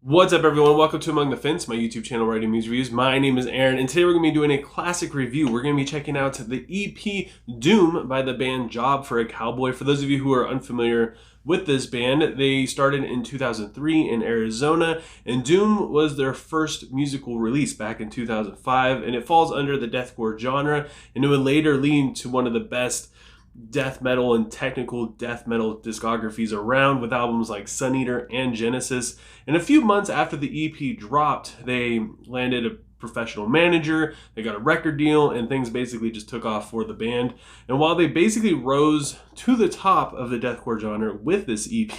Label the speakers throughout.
Speaker 1: What's up, everyone? Welcome to Among the Fence, my YouTube channel writing music reviews. My name is Aaron, and today we're going to be doing a classic review. We're going to be checking out the EP Doom by the band Job For A Cowboy. For those of you who are unfamiliar with this band, they started in 2003 in Arizona, and Doom was their first musical release back in 2005, and it falls under the deathcore genre, and it would later lead to one of the best death metal and technical death metal discographies around, with albums like Sun Eater and Genesis. And a few months after the EP dropped, they landed a professional manager, they got a record deal, and things basically just took off for the band. And while they basically rose to the top of the deathcore genre with this EP,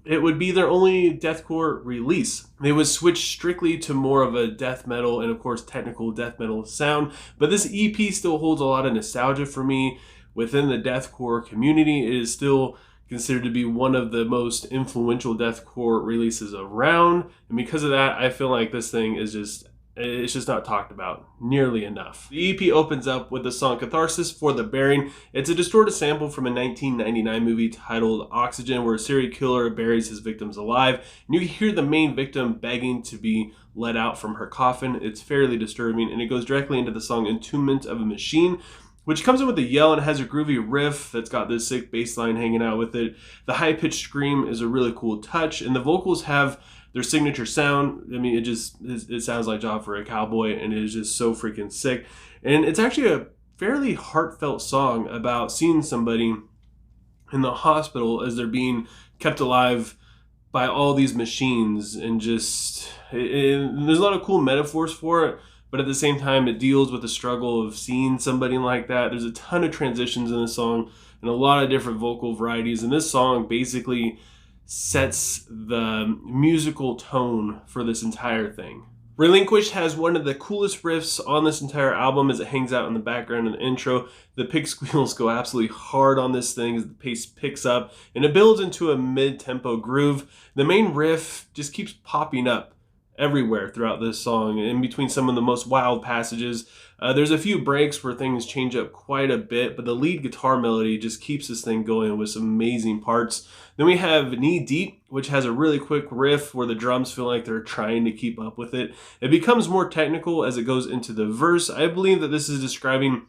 Speaker 1: it would be their only deathcore release. They would switch strictly to more of a death metal and, of course, technical death metal sound. But this EP still holds a lot of nostalgia for me within the deathcore community. It is still considered to be one of the most influential deathcore releases around. And because of that, I feel like this thing is it's just not talked about nearly enough. The EP opens up with the song Catharsis for the Bearing. It's a distorted sample from a 1999 movie titled Oxygen, where a serial killer buries his victims alive. And you hear the main victim begging to be let out from her coffin. It's fairly disturbing, and it goes directly into the song Entombment of a Machine, which comes in with a yell and has a groovy riff that's got this sick bass line hanging out with it. The high-pitched scream is a really cool touch, and the vocals have their signature sound. I mean, it sounds like Job For A Cowboy, and it is just so freaking sick. And it's actually a fairly heartfelt song about seeing somebody in the hospital as they're being kept alive by all these machines, and just there's a lot of cool metaphors for it. But at the same time, it deals with the struggle of seeing somebody like that. There's a ton of transitions in the song and a lot of different vocal varieties. And this song basically sets the musical tone for this entire thing. Relinquish has one of the coolest riffs on this entire album as it hangs out in the background in the intro. The pig squeals go absolutely hard on this thing as the pace picks up, and it builds into a mid-tempo groove. The main riff just keeps popping up everywhere throughout this song, in between some of the most wild passages. There's a few breaks where things change up quite a bit, but the lead guitar melody just keeps this thing going with some amazing parts. Then we have Knee Deep, which has a really quick riff where the drums feel like they're trying to keep up with it. It becomes more technical as it goes into the verse. I believe that this is describing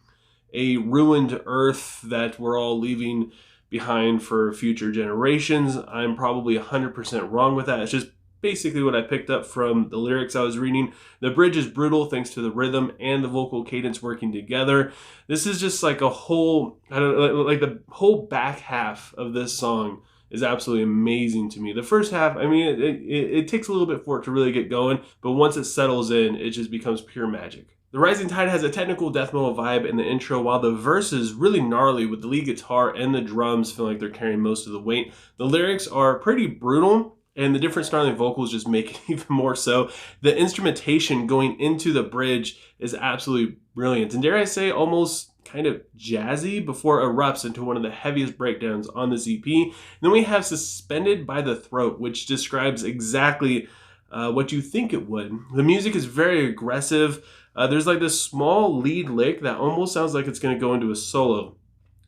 Speaker 1: a ruined earth that we're all leaving behind for future generations. I'm probably 100% wrong with that. It's just basically what I picked up from the lyrics I was reading. The bridge is brutal thanks to the rhythm and the vocal cadence working together. This is just like a whole, like the whole back half of this song is absolutely amazing to me. The first half, I mean, it takes a little bit for it to really get going, but once it settles in, it just becomes pure magic. The Rising Tide has a technical death metal vibe in the intro, while the verse is really gnarly with the lead guitar and the drums feeling like they're carrying most of the weight. The lyrics are pretty brutal, and the different snarling vocals just make it even more so. The instrumentation going into the bridge is absolutely brilliant, and dare I say, almost kind of jazzy before it erupts into one of the heaviest breakdowns on this EP. And then we have Suspended by the Throat, which describes exactly what you think it would. The music is very aggressive. There's like this small lead lick that almost sounds like it's going to go into a solo.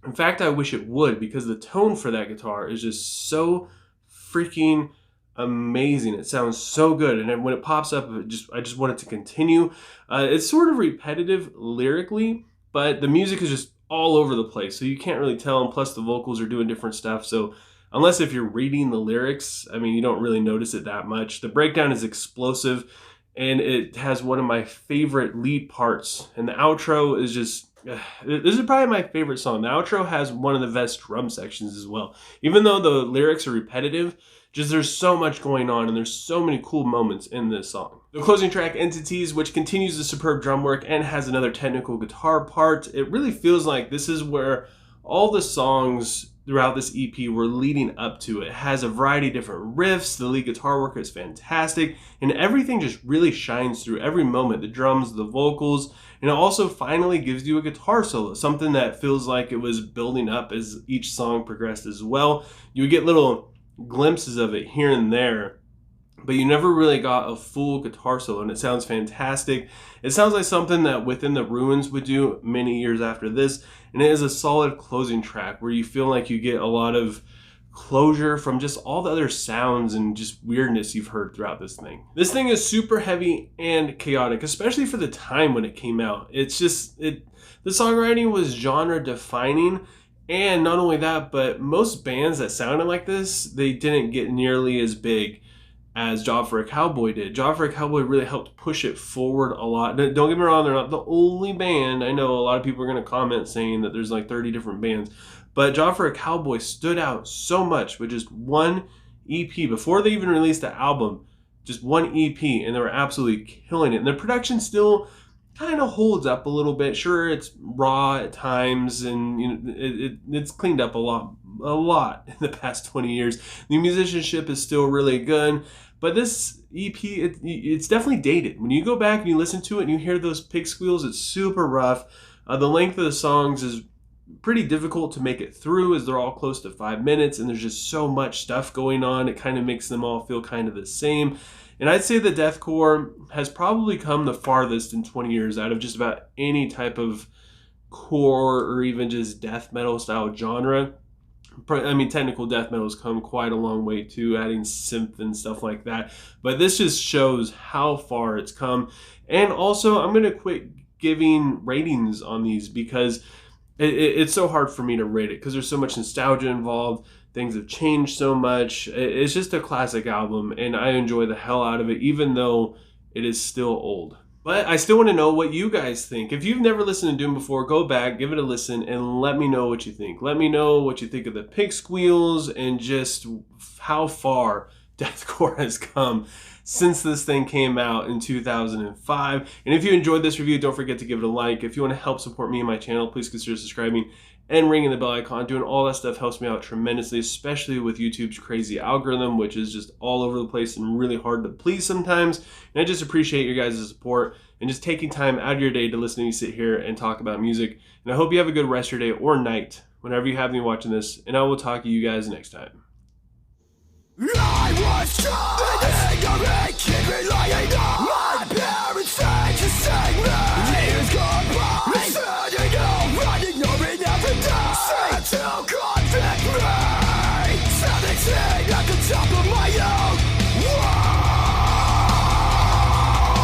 Speaker 1: In fact, I wish it would, because the tone for that guitar is just so freaking amazing. It sounds so good, and then when it pops up, I just want it to continue. It's sort of repetitive lyrically, but the music is just all over the place, so you can't really tell, and plus the vocals are doing different stuff, so unless if you're reading the lyrics, I mean, you don't really notice it that much. The breakdown is explosive, and it has one of my favorite lead parts, and the outro is just this is probably my favorite song. The outro has one of the best drum sections as well. Even though the lyrics are repetitive, just there's so much going on, and there's so many cool moments in this song. The closing track, Entities, which continues the superb drum work and has another technical guitar part. It really feels like this is where all the songs throughout this EP were leading up to. It has a variety of different riffs. The lead guitar work is fantastic, and everything just really shines through every moment. The drums, the vocals, and it also finally gives you a guitar solo, something that feels like it was building up as each song progressed as well. You get little glimpses of it here and there, but you never really got a full guitar solo, and it sounds fantastic. It sounds like something that Within the Ruins would do many years after this, and it is a solid closing track where you feel like you get a lot of closure from just all the other sounds and just weirdness you've heard throughout this thing. This thing is super heavy and chaotic, especially for the time when it came out. It's just, the songwriting was genre defining. And not only that, but most bands that sounded like this, they didn't get nearly as big as Job For A Cowboy did. Job For A Cowboy really helped push it forward a lot. Don't get me wrong, they're not the only band. I know a lot of people are going to comment saying that there's like 30 different bands. But Job For A Cowboy stood out so much with just one EP. Before they even released the album, just one EP, and they were absolutely killing it. And the production still kind of holds up a little bit. Sure, it's raw at times, and you know it's cleaned up a lot in the past 20 years. The musicianship is still really good, but this EP, it's definitely dated. When you go back and you listen to it and you hear those pig squeals, it's super rough. The length of the songs is pretty difficult to make it through, as they're all close to 5 minutes, and there's just so much stuff going on. It kind of makes them all feel kind of the same. And I'd say the deathcore has probably come the farthest in 20 years out of just about any type of core or even just death metal style genre. I mean, technical death metal has come quite a long way too, adding synth and stuff like that. But this just shows how far it's come. And also, I'm going to quit giving ratings on these because it's so hard for me to rate it because there's so much nostalgia involved. Things have changed so much. It's just a classic album, and I enjoy the hell out of it, even though it is still old. But I still want to know what you guys think. If you've never listened to Doom before, go back, give it a listen, and let me know what you think. Let me know what you think of the pig squeals and just how far deathcore has come since this thing came out in 2005. And if you enjoyed this review, don't forget to give it a like. If you want to help support me and my channel, please consider subscribing and ringing the bell icon. Doing all that stuff helps me out tremendously, especially with YouTube's crazy algorithm, which is just all over the place and really hard to please sometimes. And I just appreciate your guys' support and just taking time out of your day to listen to me sit here and talk about music. And I hope you have a good rest of your day or night whenever you have me watching this, and I will talk to you guys next time.
Speaker 2: I was trying to